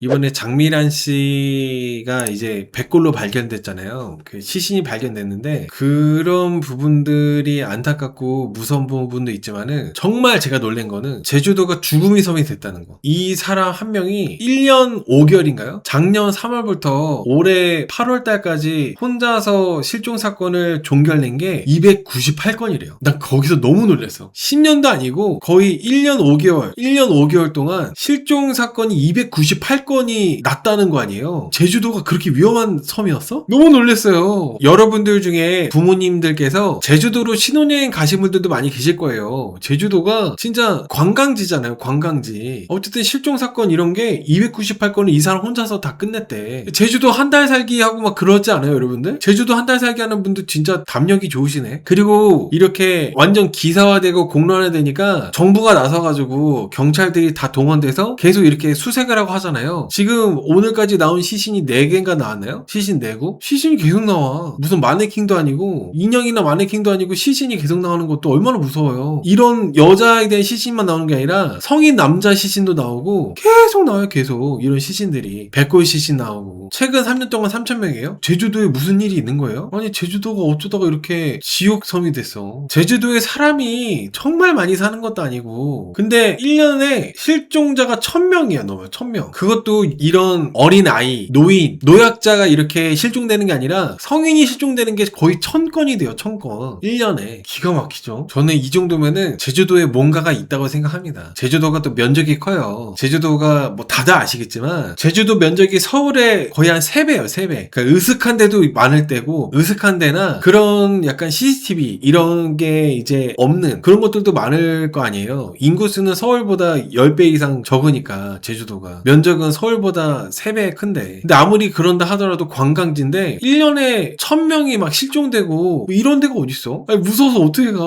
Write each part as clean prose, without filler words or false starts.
이번에 장미란 씨가 이제 백골로 발견됐잖아요. 그 시신이 발견됐는데 그런 부분들이 안타깝고 무서운 부분도 있지만은 정말 제가 놀란 거는 제주도가 죽음의 섬이 됐다는 거. 이 사람 한 명이 1년 5개월인가요? 작년 3월부터 올해 8월 달까지 혼자서 실종 사건을 종결낸 게 298건이래요. 난 거기서 너무 놀랐어. 10년도 아니고 거의 1년 5개월 동안 실종 사건이 298건이 났다는 거 아니에요. 제주도가 그렇게 위험한 섬이었어? 너무 놀랐어요. 여러분들 중에 부모님들께서 제주도로 신혼여행 가신 분들도 많이 계실 거예요. 제주도가 진짜 관광지잖아요. 관광지. 어쨌든 실종 사건 이런 게 298건을 이 사람 혼자서 다 끝냈대. 제주도 한 달 살기 하고 막 그러지 않아요, 여러분들? 제주도 한 달 살기 하는 분들 진짜 담력이 좋으시네. 그리고 이렇게 완전 기사화되고 공론화되니까 정부가 나서가지고 경찰들이 다 동원돼서 계속 이렇게 수색을 하고 하잖아요. 지금 오늘까지 나온 시신이 4개인가 나왔나요? 시신 4구? 시신이 계속 나와. 무슨 마네킹도 아니고 인형이나 마네킹도 아니고 시신이 계속 나오는 것도 얼마나 무서워요. 이런 여자에 대한 시신만 나오는 게 아니라 성인 남자 시신도 나오고 계속 나와요. 계속 이런 시신들이. 백골 시신 나오고. 최근 3년 동안 3,000명이에요? 제주도에 무슨 일이 있는 거예요? 아니 제주도가 어쩌다가 이렇게 지옥섬이 됐어. 제주도에 사람이 정말 많이 사는 것도 아니고 근데 1년에 실종자가 1,000명이야. 넘어요. 1,000명. 그것도 이런 어린 아이, 노인, 노약자가 이렇게 실종되는 게 아니라 성인이 실종되는 게 거의 1,000건이 돼요. 1,000건. 1년에. 기가 막히죠. 저는 이 정도면은 제주도에 뭔가가 있다고 생각합니다. 제주도가 또 면적이 커요. 제주도가 뭐 다들 아시겠지만 제주도 면적이 서울의 거의 한 3배예요. 3배. 그러니까 으슥한 데도 많을 때고 으슥한 데나 그런 약간 CCTV 이런 게 이제 없는 그런 것들도 많을 거 아니에요. 인구수는 서울보다 10배 이상 적으니까 제주도가. 면적은 서울보다 3배 큰데. 근데 아무리 그런다 하더라도 관광지인데 1년에 1,000명이 막 실종되고 뭐 이런 데가 어딨어? 아니, 무서워서 어떻게 가?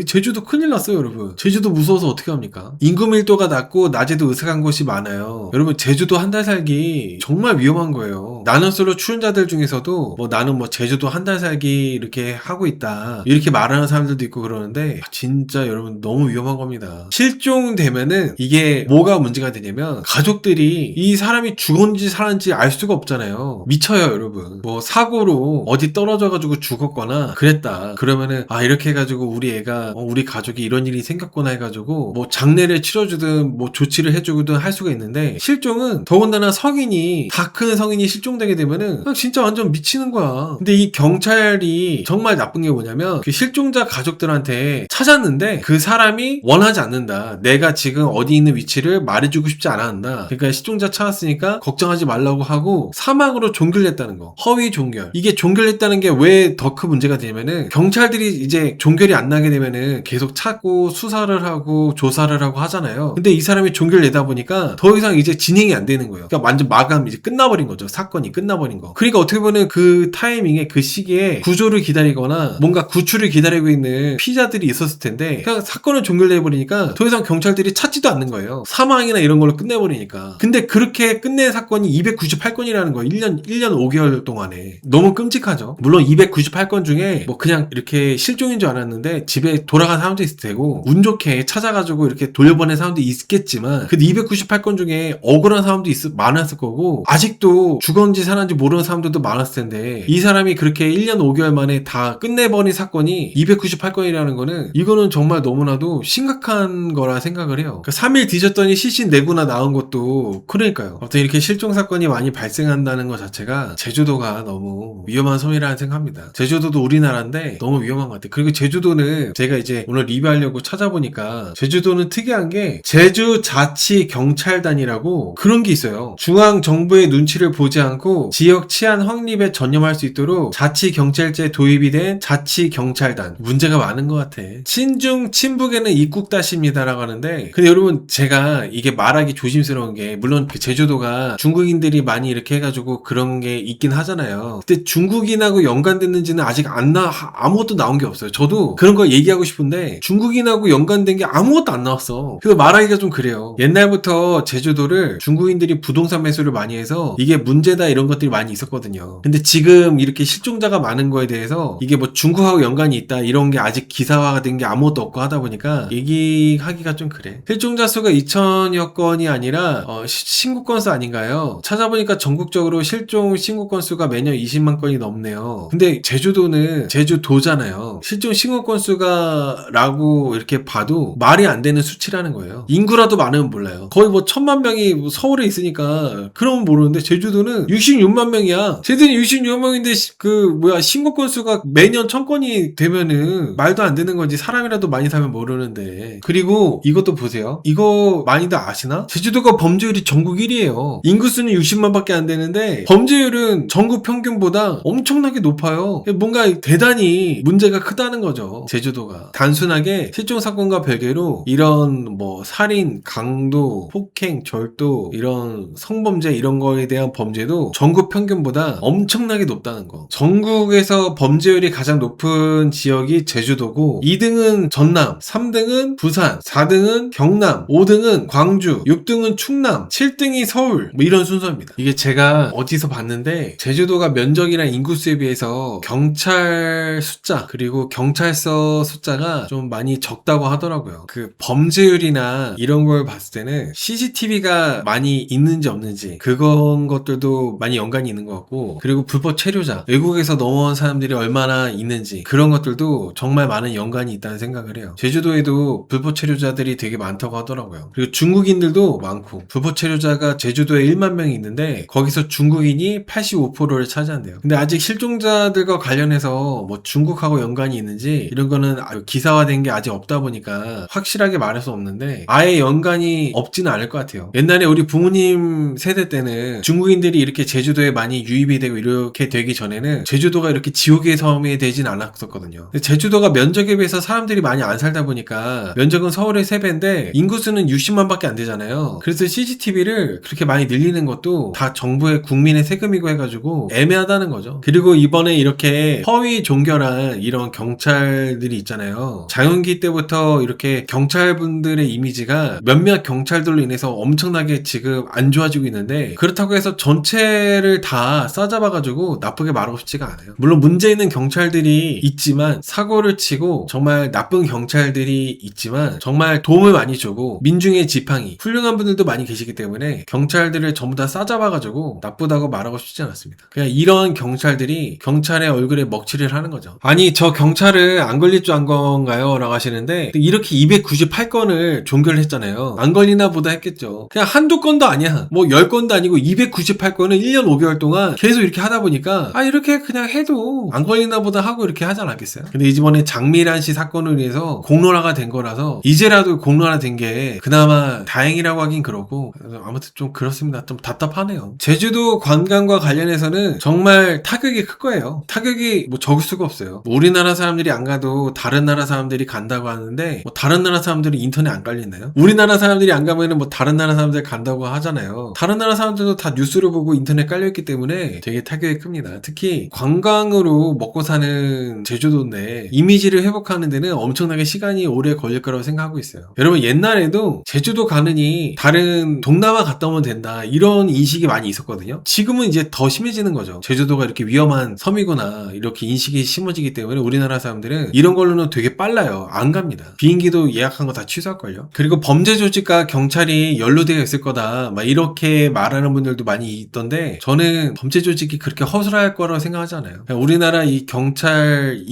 제주도 큰일 났어요, 여러분. 제주도 무서워서 어떻게 합니까? 인구 밀도가 낮고 낮에도 으슥한 곳이 많아요. 여러분 제주도 한 달 살기 정말 위험한 거예요. 나는 솔로 출연자들 중에서도 뭐 나는 뭐 제주도 한 달 살기 이렇게 하고 있다 이렇게 말하는 사람들도 있고 그러는데 진짜 여러분 너무 위험한 겁니다. 실종되면은 이게 뭐가 문제가 되냐면 가족들이 이 사람이 죽었는지 살았는지 알 수가 없잖아요. 미쳐요, 여러분. 뭐 사고로 어디 떨어져가지고 죽었거나 그랬다 그러면은 아 이렇게 해가지고 우리 애가 우리 가족이 이런 일이 생겼구나 해가지고 뭐 장례를 치러주든 뭐 조치를 해주든 할 수가 있는데 실종은 더군다나 성인이 다 큰 성인이 실종되게 되면은 그냥 진짜 완전 미치는 거야. 근데 이 경찰이 정말 나쁜 게 뭐냐면 그 실종자 가족들한테 찾았는데 그 사람이 원하지 않는다. 내가 지금 어디 있는 위치를 말해주고 싶지 않았다. 그러니까 실종자 찾았으니까 걱정하지 말라고 하고 사망으로 종결했다는 거. 허위 종결. 이게 종결했다는 게 왜 더 큰 문제가 되냐면은 경찰들이 이제 종결이 안 나게 되면은 계속 찾고 수사를 하고 조사를 하고 하잖아요. 근데 이 사람이 종결 내다 보니까 더 이상 이제 진행이 안 되는 거예요. 그러니까 완전 마감 이제 끝나버린 거죠. 사건이 끝나버린 거. 그러니까 어떻게 보면 그 타이밍에 그 시기에 구조를 기다리거나 뭔가 구출을 기다리고 있는 피자들이 있었을 텐데 그냥 사건을 종결해버리니까 더 이상 경찰들이 찾지도 않는 거예요. 사망이나 이런 걸로 끝내버리니까. 근데 그렇게 끝낸 사건이 298건이라는 거예요. 1년 5개월 동안에. 너무 끔찍하죠. 물론 298건 중에 뭐 그냥 이렇게 실종인 줄 알았는데 집에 돌아간 사람도 있을 테고 운 좋게 찾아가지고 이렇게 돌려보낸 사람도 있겠지만 그 298건 중에 억울한 사람도 많았을 거고 아직도 죽었는지 살았는지 모르는 사람들도 많았을 텐데 이 사람이 그렇게 1년 5개월 만에 다 끝내버린 사건이 298건이라는 거는 이거는 정말 너무나도 심각한 거라 생각을 해요. 3일 뒤졌더니 시신 4구나 나온 것도 그러니까요. 어떤 이렇게 실종 사건이 많이 발생한다는 것 자체가 제주도가 너무 위험한 섬이라는 생각합니다. 제주도도 우리나라인데 너무 위험한 것 같아요. 그리고 제주도는 제가 이제 오늘 리뷰하려고 찾아보니까 제주도는 특이한 게 제주자치경찰단이라고 그런 게 있어요. 중앙정부의 눈치를 보지 않고 지역 치안 확립에 전념할 수 있도록 자치경찰제 도입이 된 자치경찰단. 문제가 많은 것 같아. 친중 친북에는 입국다시입니다라고 하는데 근데 여러분 제가 이게 말하기 조심스러운 게 물론 그 제주도가 중국인들이 많이 이렇게 해가지고 그런 게 있긴 하잖아요. 근데 중국인하고 연관됐는지는 아직 아무것도 나온 게 없어요. 저도 그런 거 얘기하고 싶은데 중국인하고 연관된 게 아무것도 안 나왔어. 그래서 말하기가 좀 그래요. 옛날부터 제주도를 중국인들이 부동산 매수를 많이 해서 이게 문제다 이런 것들이 많이 있었거든요. 근데 지금 이렇게 실종자가 많은 거에 대해서 이게 뭐 중국하고 연관이 있다 이런 게 아직 기사화가 된 게 아무것도 없고 하다 보니까 얘기하기가 좀 그래. 실종자 수가 2,000여 건이 아니라 신고 건수 아닌가요? 찾아보니까 전국적으로 실종 신고 건수가 매년 20만 건이 넘네요. 근데 제주도는 제주도잖아요. 실종 신고 건수가 라고 이렇게 봐도 말이 안 되는 수치라는 거예요. 인구라도 많으면 몰라요. 거의 뭐 1000만 명이 뭐 서울에 있으니까 그러면 모르는데 제주도는 66만 명이야. 쟤들이 66만 명인데 신고 건수가 매년 1000건이 되면은 말도 안 되는 건지 사람이라도 많이 사면 모르는데. 그리고 이것도 보세요. 이거 많이들 아시나? 제주도가 범죄율이 전국 1위예요. 인구수는 60만밖에 안 되는데 범죄율은 전국 평균보다 엄청나게 높아요. 뭔가 대단히 문제가 크다는 거죠. 제주도가. 단순하게 실종 사건과 별개로 이런 뭐 살인, 강도, 폭행, 절도 이런 성범죄 이런 거에 대한 범죄도 전국 평균보다 엄청나게 높다는 거. 전국에서 범죄율이 가장 높은 지역이 제주도고 2등은 전남, 3등은 부산, 4등은 경남, 5등은 광주, 6등은 충남, 7등이 서울 뭐 이런 순서입니다. 이게 제가 어디서 봤는데 제주도가 면적이랑 인구수에 비해서 경찰 숫자 그리고 경찰서 숫자가 좀 많이 적다고 하더라고요. 그 범죄율이나 이런 걸 봤을 때는 CCTV가 많이 있는지 없는지 그건 것들도 많이 연관이 있는 것 같고 그리고 불법 체류자 외국에서 넘어온 사람들이 얼마나 있는지 그런 것들도 정말 많은 연관이 있다는 생각을 해요. 제주도에도 불법 체류자들이 되게 많다고 하더라고요. 그리고 중국인들도 많고 불법 체류자가 제주도에 1만 명이 있는데 거기서 중국인이 85%를 차지한대요. 근데 아직 실종자들과 관련해서 뭐 중국하고 연관이 있는지 이런 거는 기사화된 게 아직 없다 보니까 확실하게 말할 수 없는데 아예 연관이 없지는 않을 것 같아요. 옛날에 우리 부모님 세대 때는 중국인들이 이렇게 제주도에 많이 유입이 되고 이렇게 되기 전에는 제주도가 이렇게 지옥의 섬이 되진 않았었거든요. 근데 제주도가 면적에 비해서 사람들이 많이 안 살다 보니까 면적은 서울의 3배인데 인구수는 60만 밖에 안 되잖아요. 그래서 CCTV를 그렇게 많이 늘리는 것도 다 정부의 국민의 세금이고 해가지고 애매하다는 거죠. 그리고 이번에 이렇게 허위 종결한 이런 경찰들이 있잖아요. 장윤기 때부터 이렇게 경찰분들의 이미지가 몇몇 경찰들로 인해서 엄청나게 지금 안 좋아지고 있는데 그렇다고 해서 전체를 다 싸잡아가지고 나쁘게 말하고 싶지가 않아요. 물론 문제 있는 경찰들이 있지만 사고를 치고 정말 나쁜 경찰들이 있지만 정말 도움을 많이 주고 민중의 지팡이 훌륭한 분들도 많이 계시기 때문에 경찰들을 전부 다 싸잡아가지고 나쁘다고 말하고 싶지 않습니다. 그냥 이런 경찰들이 경찰의 얼굴에 먹칠을 하는 거죠. 아니 저 경찰을 안 걸릴 줄 안 건가요? 라고 하시는데 이렇게 298건을 종결을 했잖아요. 안 걸리나 보다 했겠죠. 그냥 한두 건도 아니야. 뭐 10건도 아니고 298건을 1년 5개월 동안 계속 이렇게 하다 보니까 이렇게 그냥 해도 안 걸리나 보다 하고 이렇게 하지 않았겠어요? 근데 이번에 장미란 씨 사건으로 인해서 공론화가 된 거라서 이제라도 공론화 된 게 그나마 다행이라고 하긴 그렇고 아무튼 좀 그렇습니다. 좀 답답하네요. 제주도 관광과 관련해서는 정말 타격이 클 거예요. 타격이 뭐 적을 수가 없어요. 뭐 우리나라 사람들이 안 가도 다른 나라 사람들이 간다고 하는데 뭐 다른 나라 사람들이 인터넷 안 깔리나요? 우리나라 사람들이 안 가면은 뭐 다른 나라 사람들 간다고 하잖아요. 다른 나라 사람들도 다 뉴스를 보고 인터넷 깔려있기 때문에 되게 타격이 큽니다. 특히 관광으로 먹고 사는 제주도인데 이미지를 회복하는 데는 엄청나게 시간이 오래 걸릴 거라고 생각하고 있어요. 여러분 옛날에도 제주도 가느니 다른 동남아 갔다 오면 된다 이런 인식이 많이 있었거든요. 지금은 이제 더 심해지는 거죠. 제주도가 이렇게 위험한 섬이구나 이렇게 인식이 심어지기 때문에 우리나라 사람들은 이런 걸로는 되게 빨라요. 안 갑니다. 비행기도 예약한 거 다 취소할걸요. 그리고 범죄 조직과 경찰이 연루되어 있을 거다 막 이렇게 말하는 분들도 많이 있던데 저는 범죄 조직이 그렇게 허술할 거라고 생각하지 않아요. 우리나라 이 경찰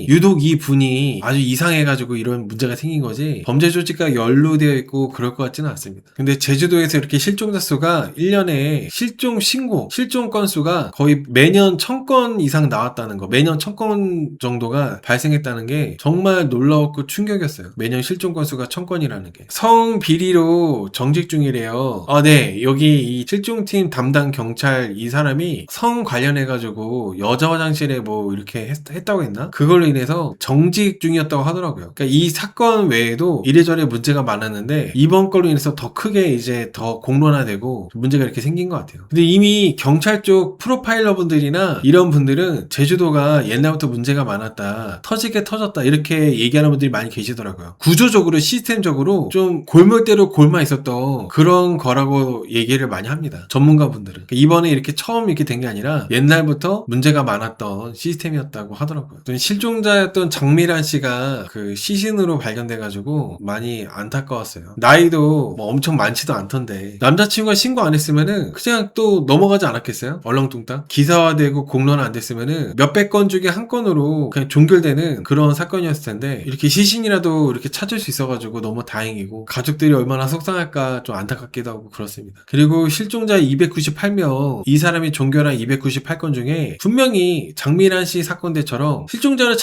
유독 이 분이 아주 이상해가지고 이런 문제가 생긴 거지 범죄 조직과 연루되어 있고 그럴 것 같지는 않습니다. 근데 제주도에서 이렇게 실종자 수가 1년에 실종 건수가 거의 매년 1000건 이상 나왔다는 거 매년 1000건 정도가 발생했다는 게 정말 놀라웠고 충격이었어요. 매년 실종 건수가 1000건이라는 게 성 비리로 정직 중이래요. 네 여기 이 실종팀 담당 경찰 이 사람이 성 관련해가지고 여자 화장실에 뭐 이렇게 했다고 했나? 그걸로 인해서 정직 중이었다고 하더라고요. 그러니까 이 사건 외에도 이래저래 문제가 많았는데 이번 걸로 인해서 더 크게 이제 더 공론화되고 문제가 이렇게 생긴 것 같아요. 근데 이미 경찰 쪽 프로파일러 분들이나 이런 분들은 제주도가 옛날부터 문제가 많았다 터지게 터졌다 이렇게 얘기하는 분들이 많이 계시더라고요. 구조적으로 시스템적으로 좀 골물대로 골마 있었던 그런 거라고 얘기를 많이 합니다. 전문가분들은. 그러니까 이번에 이렇게 처음 이렇게 된 게 아니라 옛날부터 문제가 많았던 시스템이었다고 하더라고요. 실종자였던 장미란 씨가 그 시신으로 발견돼가지고 많이 안타까웠어요. 나이도 뭐 엄청 많지도 않던데 남자친구가 신고 안 했으면은 그냥 또 넘어가지 않았겠어요? 얼렁뚱땅 기사화되고 공론화 안 됐으면은 몇백 건 중에 한 건으로 그냥 종결되는 그런 사건이었을 텐데, 이렇게 시신이라도 이렇게 찾을 수 있어가지고 너무 다행이고, 가족들이 얼마나 속상할까 좀 안타깝기도 하고 그렇습니다. 그리고 실종자 298명, 이 사람이 종결한 298건 중에 분명히 장미란 씨 사건 때처럼 실종자를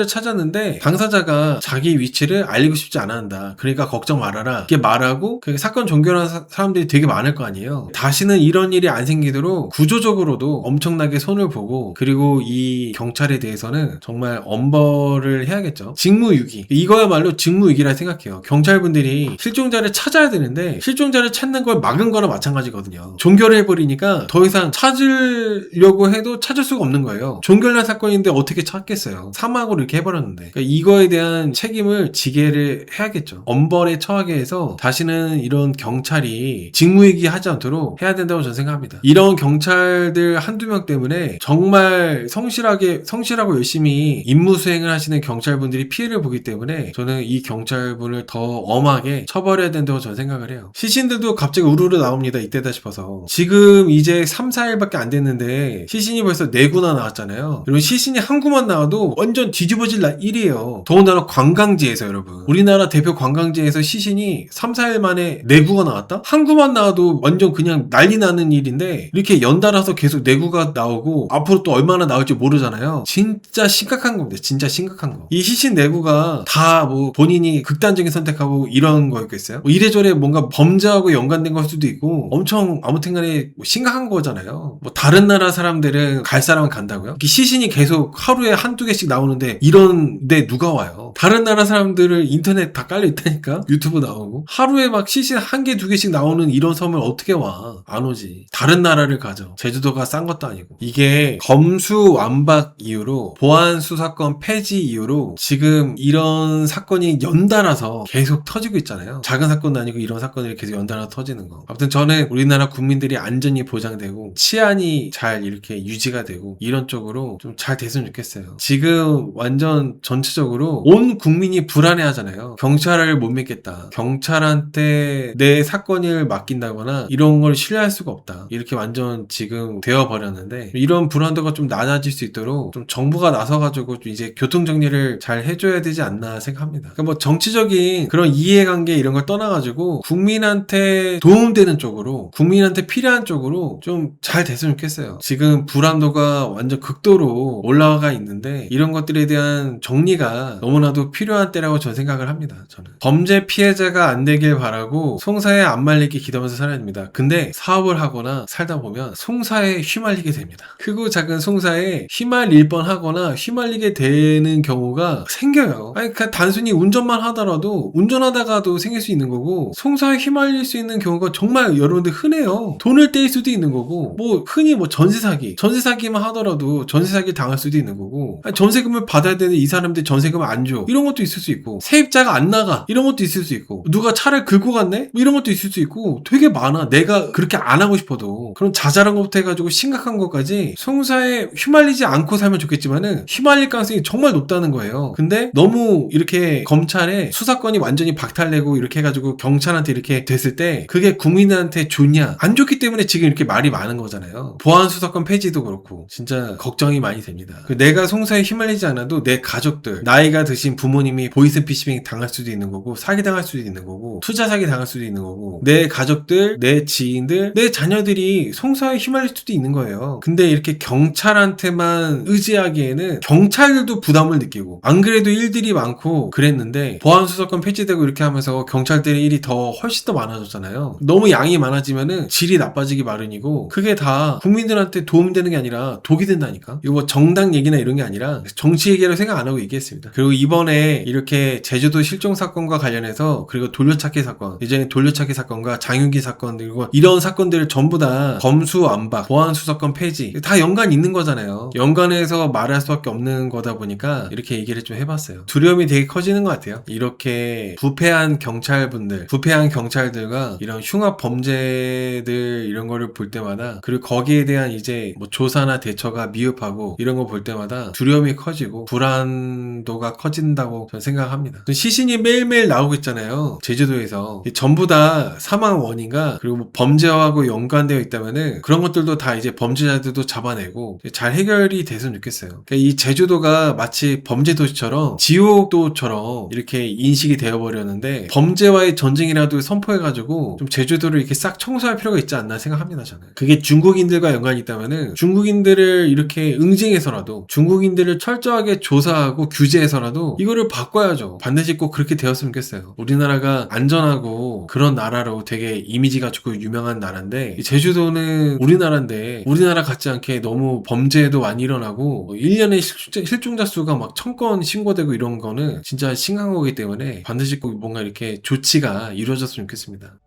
찾았는데 당사자가 자기 위치를 알리고 싶지 않아 한다. 그러니까 걱정 말아라, 이렇게 말하고 그 사건 종결한 사람들이 되게 많을 거 아니에요. 다시는 이런 일이 안 생기도록 구조적으로도 엄청나게 손을 보고, 그리고 이 경찰에 대해서는 정말 엄벌을 해야겠죠. 직무유기, 이거야말로 직무유기라 생각해요. 경찰분들이 실종자를 찾아야 되는데 실종자를 찾는 걸 막은 거나 마찬가지거든요. 종결을 해버리니까 더 이상 찾으려고 해도 찾을 수가 없는 거예요. 종결난 사건인데 어떻게 찾겠어요. 사망으로 이렇게 해버렸는데. 그러니까 이거에 대한 책임을 지게를 해야겠죠. 엄벌에 처하게 해서 다시는 이런 경찰이 직무유기 하지 않도록 해야 된다고 저는 생각합니다. 이런 경찰들 한두 명 때문에 정말 성실하고 열심히 임무 수행을 하시는 경찰분들이 피해를 보기 때문에 저는 이 경찰분을 더 엄하게 처벌해야 된다고 저는 생각을 해요. 시신들도 갑자기 우르르 나옵니다. 이때다 싶어서. 지금 이제 3, 4일밖에 안 됐는데 시신이 벌써 4구나 나왔잖아요. 여러분, 시신이 한 구만 나와도 완전 뒤집어질 일이에요. 더군다나 관광지에서, 여러분, 우리나라 대표 관광지에서 시신이 3, 4일 만에 4구가 나왔다? 한 구만 나와도 완전 그냥 난리 나는 일인데, 이렇게 연달아서 계속 4구가 나오고 앞으로 또 얼마나 나올지 모르잖아요. 진짜 심각한 겁니다. 진짜 심각한 거. 이 시신 4구가 다 뭐 본인이 극단적인 선택하고 이런 거였겠어요? 뭐 이래저래 뭔가 범죄하고 연관된 걸 수도 있고, 엄청 아무튼 간에 뭐 심각한 거잖아요. 뭐 다른 나라 사람들은 갈 사람은 간다고요? 시신이 계속 하루에 한두 개씩 나오는데 이런데 누가 와요? 다른 나라 사람들은 인터넷 다 깔려 있다니까? 유튜브 나오고 하루에 막 시신 한 개, 두 개씩 나오는 이런 섬을 어떻게 와? 안 오지. 다른 나라를 가죠. 제주도가 싼 것도 아니고. 이게 검수완박 이후로, 보안 수사권 폐지 이후로 지금 이런 사건이 연달아서 계속 터지고 있잖아요. 작은 사건도 아니고 이런 사건들이 계속 연달아서 터지는 거. 아무튼 저는 우리나라 국민들이 안전이 보장되고 치안이 잘 이렇게 유지가 되고 이런 쪽으로 좀 잘 됐으면 좋겠어요. 지금 완전 전체적으로 온 국민이 불안해 하잖아요. 경찰을 못 믿겠다, 경찰한테 내 사건을 맡긴다거나 이런 걸 신뢰할 수가 없다, 이렇게 완전 지금 되어버렸는데, 이런 불안도가 좀 낮아질 수 있도록 좀 정부가 나서가지고 좀 이제 교통정리를 잘 해줘야 되지 않나 생각합니다. 그러니까 뭐 정치적인 그런 이해관계 이런 걸 떠나가지고 국민한테 도움되는 쪽으로, 국민한테 필요한 쪽으로 좀 잘 됐으면 좋겠어요. 지금 불안도가 완전 극도로 올라가 있는데 이런 것들에 대한 정리가 너무나도 필요한 때라고 저는 생각을 합니다. 저는 범죄 피해자가 안 되길 바라고 송사에 안 말리기 기도하면서 살아야 됩니다. 근데 사업을 하거나 살다 보면 송사에 휘말리게 됩니다. 크고 작은 송사에 휘말릴 뻔하거나 휘말리게 되는 경우가 생겨요. 아니, 그냥 단순히 운전만 하더라도, 운전하다가도 생길 수 있는 거고, 송사에 휘말릴 수 있는 경우가 정말 여러분들 흔해요. 돈을 떼일 수도 있는 거고, 뭐 흔히 뭐 전세사기만 하더라도 전세사기 당할 수도 있는 거고, 아니, 전세금을 받아야 되는데 이 사람들 전세금을 안 줘, 이런 것도 있을 수 있고, 세입자가 안 나가, 이런 것도 있을 수 있고, 누가 차를 긁고 갔네, 뭐 이런 것도 있을 수 있고, 되게 많아. 내가 그렇게 안 하고 싶어도. 그런 자잘한 것부터 해가지고 심각한 것까지 송사에 휘말리지 않고 살면 좋겠지만은 휘말릴 가능성이 정말 높다는 거예요. 근데 너무 이렇게 검찰의 수사권이 완전히 박탈되고 이렇게 해가지고 경찰한테 이렇게 됐을 때 그게 국민한테 좋냐? 안 좋기 때문에 지금 이렇게 말이 많은 거잖아요. 보안 수사권 폐지도 그렇고 진짜 걱정이 많이 됩니다. 내가 송사에 휘말리지 않아도 내 가족들, 나이가 드신 부모님이 보이스피싱 당할 수도 있는 거고, 사기 당할 수도 있는 거고, 투자 사기 당할 수도 있는 거고, 내 가족들, 내 지인들, 내 자녀들이 송사에 휘말릴 수도 있는 거예요. 근데 이렇게 경찰한테만 의지하기에는 경찰들도 부담을 느끼고, 안 그래도 일들이 많고 그랬는데 보안 수사권 폐지되고 이렇게 하면서 경찰들의 일이 훨씬 더 많아졌잖아요. 너무 양이 많아지면은 질이 나빠지기 마련이고, 그게 다 국민들한테 도움이 되는 게 아니라 독이 된다니까. 이거 뭐 정당 얘기나 이런 게 아니라 정치 얘기라고 생각 안 하고 얘기했습니다. 그리고 이번에 이렇게 제주도 실종 사건과 관련해서, 그리고 돌려찾기 사건, 예전에 돌려찾기 사건과 장윤기 사건, 그리고 이런 사건들을 전부 다 검수완박, 보안 수사권 폐지 다 연관이 있는 거잖아요. 연관해서 말할 수밖에 없는 거다 보니까 이렇게 얘기를 좀 해봤어요. 두려움이 되게 커지는 것 같아요. 이렇게 부패한 경찰들과 이런 흉악 범죄들 이런 거를 볼 때마다, 그리고 거기에 대한 이제 뭐 조사나 대처가 미흡하고 이런 거 볼 때마다 두려움이 커지고 불안도가 된다고 저는 생각합니다. 시신이 매일매일 나오고 있잖아요. 제주도에서 전부 다 사망 원인과 그리고 뭐 범죄하고 연관되어 있다면은 그런 것들도 다 이제 범죄자들도 잡아내고 잘 해결이 됐으면 좋겠어요. 그러니까 이 제주도가 마치 범죄 도시처럼 지옥도처럼 이렇게 인식이 되어버렸는데 범죄와의 전쟁이라도 선포해가지고 좀 제주도를 이렇게 싹 청소할 필요가 있지 않나 생각합니다. 저는 그게 중국인들과 연관이 있다면은 중국인들을 이렇게 응징해서라도 중국인들을 철저하게 조사하고 규제해서라도 이거를 바꿔야죠. 반드시 꼭 그렇게 되었으면 좋겠어요. 우리나라가 안전하고 그런 나라로 되게 이미지가 좋고 유명한 나라인데 제주도는 우리나라인데 우리나라 같지 않게 너무 범죄도 많이 일어나고 1년에 실종자 수가 막 1000건 신고되고 이런 거는 진짜 심각한 거기 때문에 반드시 꼭 뭔가 이렇게 조치가 이루어졌으면 좋겠습니다.